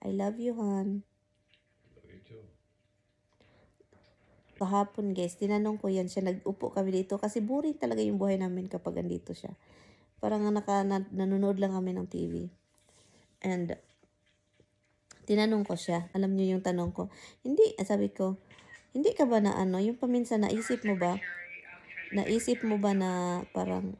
I love you, hon. Love you too. Kahapon, guys, tinanong ko yan siya. Nag-upo kami dito kasi boring talaga yung buhay namin kapag andito siya. Parang nanonood lang kami ng TV. And tinanong ko siya. Alam niyo yung tanong ko. Hindi, sabi ko, hindi ka ba na ano, yung paminsan naisip mo ba na parang,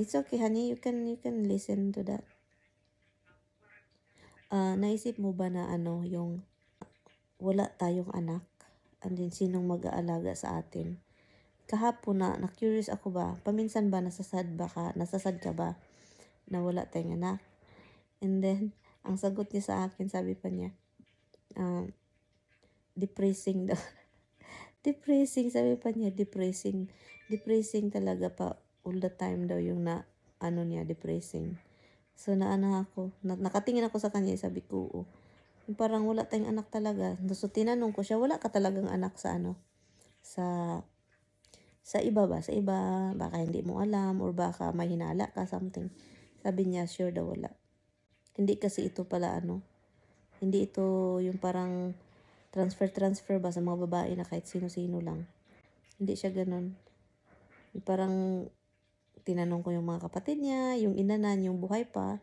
it's okay, honey, you can listen to that. Naisip mo ba na ano, yung wala tayong anak, and then sinong mag-aalaga sa atin? Kahapon na-curious ako ba, paminsan ba nasasad ka ba na wala tayong anak? And then, ang sagot niya sa akin, sabi pa niya, depressing daw. Depressing, sabi pa niya, depressing. Depressing talaga pa, all the time daw yung niya, depressing. So, ako, nakatingin ako sa kanya, sabi ko, oo. Parang wala tayong anak talaga. So, tinanong ko siya, wala ka talagang anak sa sa iba ba? Sa iba, baka hindi mo alam, or baka may hinala ka, something. Sabi niya, sure daw wala. Hindi kasi ito pala hindi ito yung parang transfer ba sa mga babae na kahit sino-sino lang. Hindi siya ganun. Parang tinanong ko yung mga kapatid niya, yung inanan, yung buhay pa,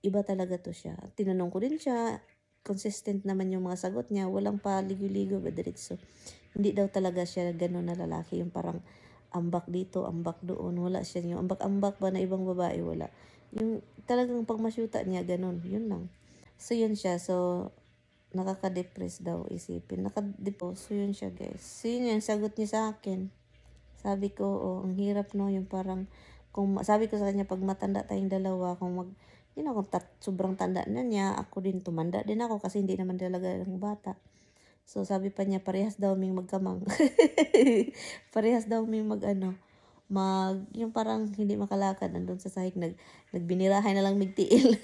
iba talaga to siya. Tinanong ko din siya, consistent naman yung mga sagot niya, walang pa ligo-ligo ba diretso. Hindi daw talaga siya ganun na lalaki, yung parang ambak dito, ambak doon, wala siya. Yung ambak-ambak ba na ibang babae, wala. Yung talagang pagmasyuta niya, ganun, yun lang. So, yun siya. So, nakaka-depress daw isipin. So, yun siya, guys. So, yun yung sagot niya sa akin. Sabi ko, ang hirap no, yung parang, sabi ko sa kanya, pag matanda tayong dalawa, kung sobrang tanda na niya, ako din, tumanda din ako kasi hindi naman talaga ng bata. So, sabi pa niya, parehas daw may magkamang. Parehas daw may yung parang hindi makalakad, nandun sa sahig, nagbinirahay na lang migtiil.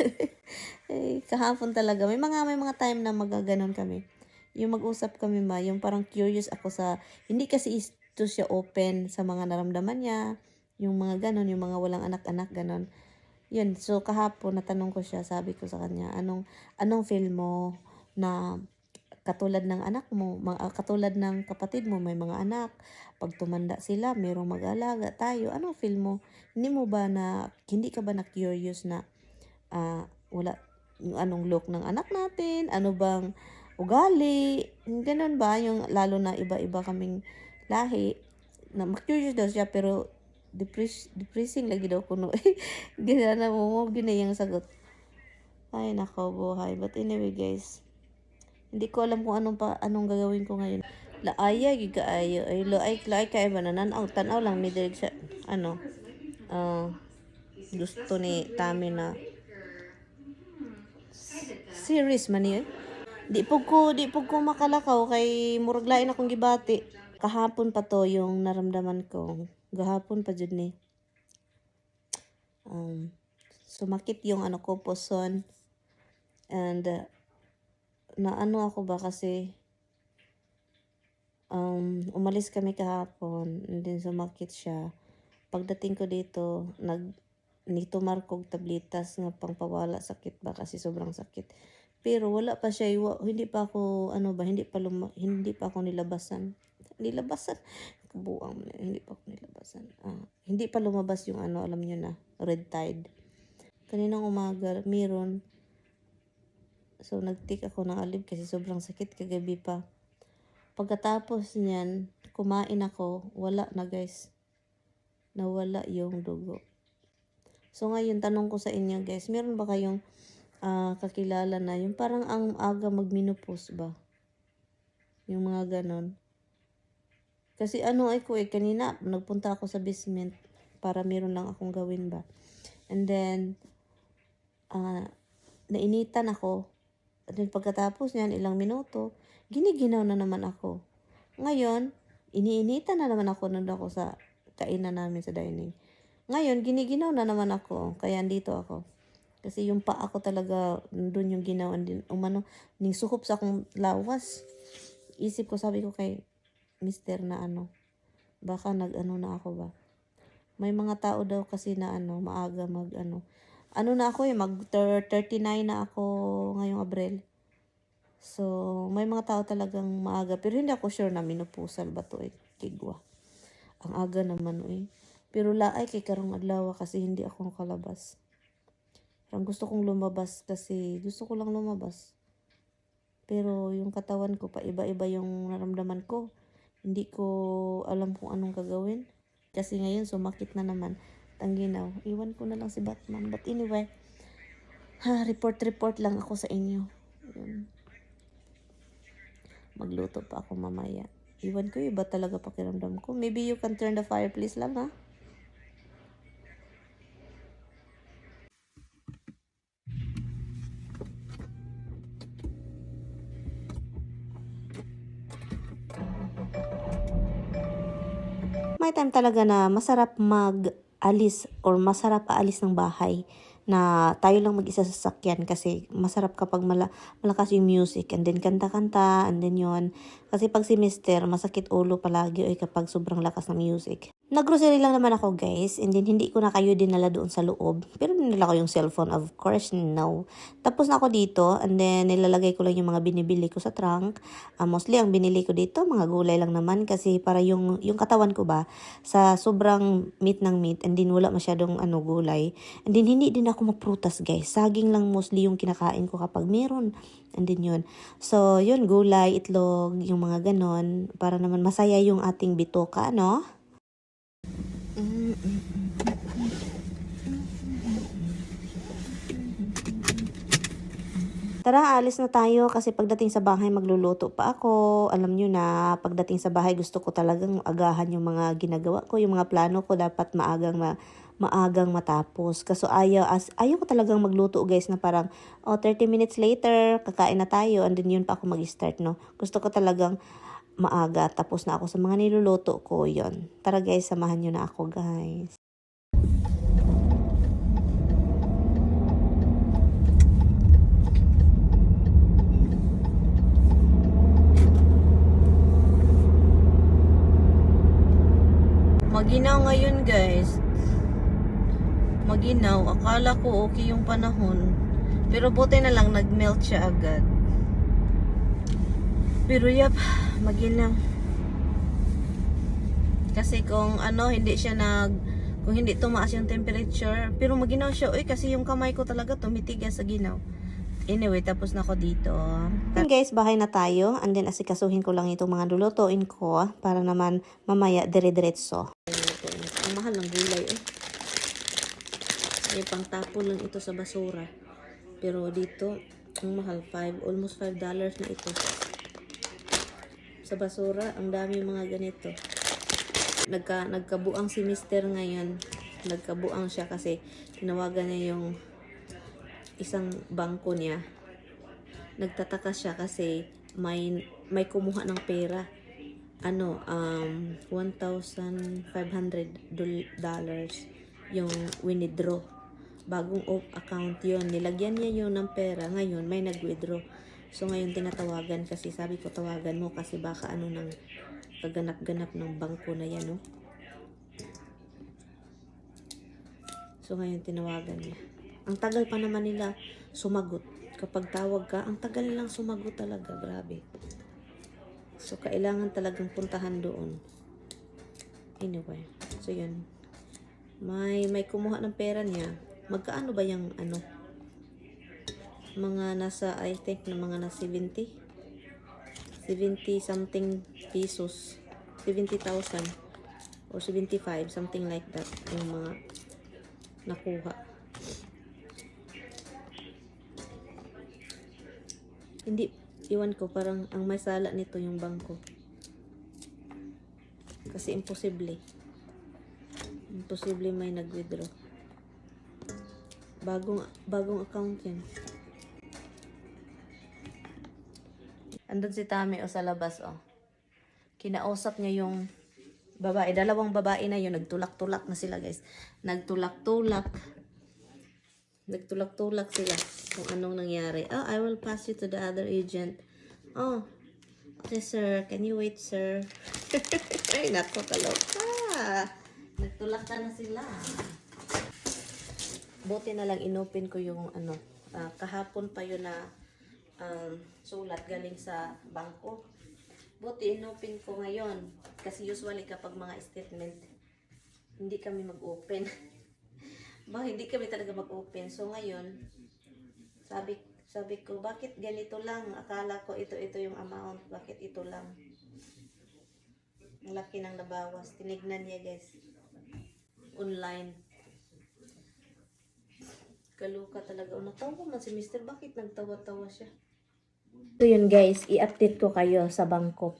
Kahapon talaga, may mga time na magaganon kami. Yung mag-usap kami yung parang curious ako hindi kasi ito siya open sa mga naramdaman niya, yung mga ganon, yung mga walang anak-anak, ganon. Yun, so kahapon, natanong ko siya, sabi ko sa kanya, anong feel mo na katulad ng anak mo, katulad ng kapatid mo, may mga anak, pag tumanda sila, merong mag-alaga tayo, anong feel mo? Hindi ka ba na-curious na, wala, yung anong look ng anak natin, ano bang ugali, ganun ba, yung lalo na iba-iba kaming lahi, na curious daw siya, pero depressing lagi daw kuno. Gana na mo, yung sagot. Ay, nako, buhay. But anyway, guys, hindi ko alam kung anong gagawin ko ngayon. Laaya, gigaayo. Ay, laay ka, iba na tanaw lang, may direct sa, gusto ni Tami na series man yun. Di po ko makalakaw kay murag lain akong gibati. Kahapon pa to yung naramdaman ko. Gahapon pa jud ni. Sumakit yung ko, puson. And ako ba kasi umalis kami kahapon and then sumakit siya. Pagdating ko dito, nitumar kog tablitas nga pangpawala sakit ba kasi sobrang sakit. Pero wala pa siya, hindi pa ako hindi pa ako nilabasan. Kabuang, hindi pa ako nilabasan. Hindi pa lumabas yung alam niyo na, red tide. Kaninang umaga, meron. So, nag-take ako ng alib kasi sobrang sakit kagabi pa. Pagkatapos niyan, kumain ako, wala na, guys. Nawala yung dugo. So, ngayon, tanong ko sa inyo, guys, meron ba kayong kakilala na yung parang ang aga mag-menopause ba? Yung mga ganon. Kasi kanina, nagpunta ako sa basement para meron lang akong gawin ba. And then, nainitan ako. At then pagkatapos niyan, ilang minuto, giniginaw na naman ako. Ngayon, iniinitan na naman ako nandun ako sa kainan namin sa dining. Ngayon, giniginaw na naman ako. Kaya andito ako. Kasi yung paa ko talaga, nandun yung ginawan din. Ning suhop sa akong lawas. Isip ko, sabi ko kay mister na baka na ako ba. May mga tao daw kasi na maaga Ano na ako mag 39 na ako ngayong Abril. So, may mga tao talagang maaga. Pero hindi ako sure na menopausal ba to kigwa. Ang aga naman Pero laay kay karong adlaw kasi hindi ako kalabas. Parang gusto kong lumabas kasi gusto ko lang lumabas. Pero yung katawan ko pa iba-iba yung naramdaman ko. Hindi ko alam kung anong gagawin. Kasi ngayon sumakit na naman ang ginaw. Iwan ko na lang si Batman. But anyway, report lang ako sa inyo. Yun. Magluto pa ako mamaya. Iwan ko iba talaga pakiramdam ko. Maybe you can turn the fireplace lang ha. May time talaga na masarap mag-alis or masarap aalis ng bahay na tayo lang mag-isa sa sasakyan kasi masarap kapag malakas yung music and then kanta-kanta and then yon. Kasi pag si Mister, masakit ulo palagi kapag sobrang lakas ng music. Nag-grocery lang naman ako guys and then hindi ko na kayo dinala doon sa loob. Pero dinala ko yung cellphone, of course, no. Tapos na ako dito and then nilalagay ko lang yung mga binibili ko sa trunk. Mostly ang binili ko dito, mga gulay lang naman kasi para yung katawan ko ba, sa sobrang meat and then wala masyadong gulay. And then hindi din ako maprutas guys. Saging lang mostly yung kinakain ko kapag meron. And then yun. So yun, gulay, itlog, yung mga ganon. Para naman masaya yung ating bitoka, no? Tara, alis na tayo kasi pagdating sa bahay magluluto pa ako. Alam nyo na, pagdating sa bahay gusto ko talagang agahan yung mga ginagawa ko, yung mga plano ko dapat maagang matapos. Kaso ayaw ko talagang magluto guys na parang 30 minutes later, kakain na tayo and then yun pa ako mag-start, no. Gusto ko talagang maaga tapos na ako sa mga niluluto ko yon. Tara guys, samahan nyo na ako guys. Maginaw ngayon guys. Maginaw. Akala ko okay yung panahon. Pero buti na lang nag-melt siya agad. Pero yap, maginaw. Kasi kung kung hindi tumaas yung temperature, pero maginaw siya. Kasi yung kamay ko talaga tumitigas sa ginaw. Anyway, tapos na ako dito. Okay guys, bahay na tayo. And then asikasuhin ko lang itong mga lulutuin ko para naman mamaya dire-diretso. Ang mahal ng gulay May pangtapo lang ito sa basura. Pero dito, ang mahal, almost $5 na ito. Sa basura, ang dami mga ganito. Nagkabuang si Mister ngayon. Nagkabuang siya kasi tinawagan niya yung isang bangko niya. Nagtataka siya kasi may kumuha ng pera. $1,500 yung winidraw. Bagong account yun. Nilagyan niya yun ng pera. Ngayon, may nag-withdraw. So, ngayon tinatawagan kasi sabi ko tawagan mo kasi baka nang kaganap-ganap ng bangko na yan, no? So, ngayon tinawagan niya. Ang tagal pa naman nila sumagot. Kapag tawag ka, ang tagal nilang sumagot talaga. Grabe. So, kailangan talagang puntahan doon. Anyway. So, yun. May kumuha ng pera niya. Magkaano ba yung mga nasa, I think, na mga nasa 70 something pesos. 70,000 or 75, something like that. Yung mga nakuha. Hindi, iwan ko, parang ang may sala nito yung bangko. Kasi imposible may nag-withdraw. Bagong account yan. Andun si Tami sa labas Kinausap niya yung babae. Dalawang babae na yun. Nagtulak-tulak na sila guys. Nagtulak-tulak sila kung anong nangyari. I will pass you to the other agent. Okay sir. Can you wait sir? Ay, nako, kaloka. Nagtulak na sila. Buti na lang inopen ko yung ano, kahapon pa yun na sulat galing sa bangko. Buti inopen ko ngayon. Kasi usually kapag mga statement, hindi kami mag-open. Hindi kami talaga mag-open. So ngayon, sabi ko, bakit ganito lang? Akala ko ito yung amount. Bakit ito lang? Ang laki nang nabawas. Tinignan niya guys. Online. Kaluka talaga. Natawa man si Mr. Bakit nagtawa-tawa siya? So yun guys, i-update ko kayo sa Bangkok.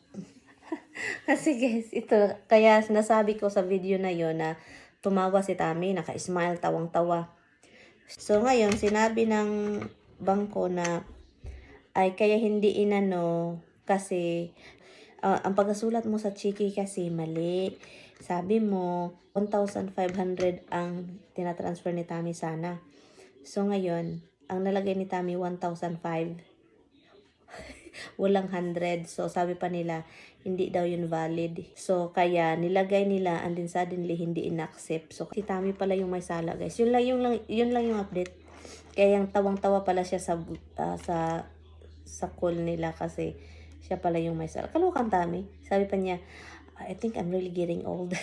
Kasi guys, ito, kaya nasabi ko sa video na yon na tumawa si Tami, naka-smile, tawang-tawa. So ngayon, sinabi ng bangko na ay kaya hindi inano kasi ang pagkasulat mo sa chiki kasi mali. Sabi mo, 1,500 ang tinatransfer ni Tami sana. So ngayon, ang nalagay ni Tami 1,500. Walang 100. So sabi pa nila, hindi daw yun valid. So kaya nilagay nila and then suddenly hindi in-accept. So si Tami pala yung may sala guys. Yun lang yung update. Kaya yung tawang-tawa pala siya sa call nila kasi siya pala yung may sala. Kalukang Tami. Sabi pa niya, I think I'm really getting old.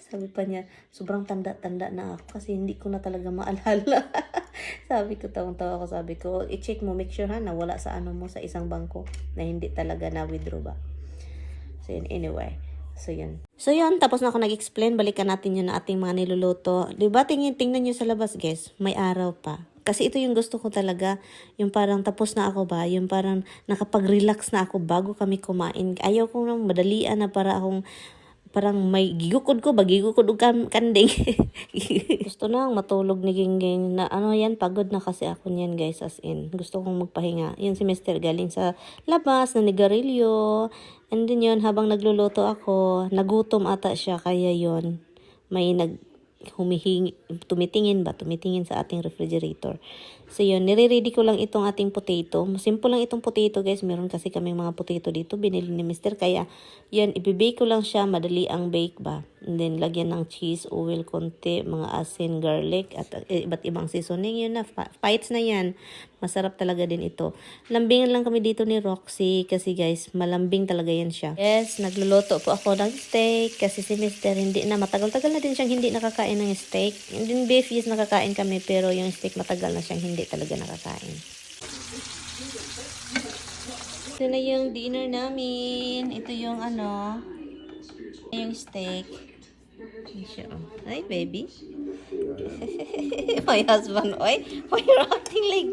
Sabi pa niya, sobrang tanda-tanda na ako kasi hindi ko na talaga maalala. Sabi ko, tawang-tawa ko, sabi ko, i-check mo, make sure ha, na wala sa ano mo sa isang bangko na hindi talaga na-withdraw ba. So yun, anyway. So yun, tapos na ako nag-explain, balikan natin yun na ating mga niluluto. Diba, tingnan nyo sa labas guys, may araw pa. Kasi ito yung gusto ko talaga, yung parang tapos na ako ba, yung parang nakapag-relax na ako bago kami kumain. Ayaw ko nang madalian na parang may gigukod ko, bagigukod og kanding. Gusto na matulog ni Gingging na ano yan, pagod na kasi ako niyan guys, as in. Gusto kong magpahinga. Yun si Mr. galing sa labas na nigarilyo. And then yun, habang nagluluto ako, nagutom ata siya, kaya yun, may tumitingin sa ating refrigerator. So yun, nire-ready ko lang itong ating potato. Simple lang itong potato guys. Meron kasi kaming mga potato dito. Binili ni Mr. Kaya yun, ibibake ko lang siya. Madali ang bake ba. And then lagyan ng cheese, oil, konti, mga asin, garlic, at iba't ibang seasoning. Yun na, fights na yan. Masarap talaga din ito. Lambingan lang kami dito ni Roxy kasi guys, malambing talaga yan siya. Yes, nagluluto po ako ng steak kasi si Mr. hindi na, matagal-tagal na din siyang hindi nakakain ng steak. And then beef, yes, nakakain kami pero yung steak matagal na siyang hindi talaga nakakain. Ito na yung dinner namin. Ito yung yung steak. Hi, baby. My husband, oy, why you're acting like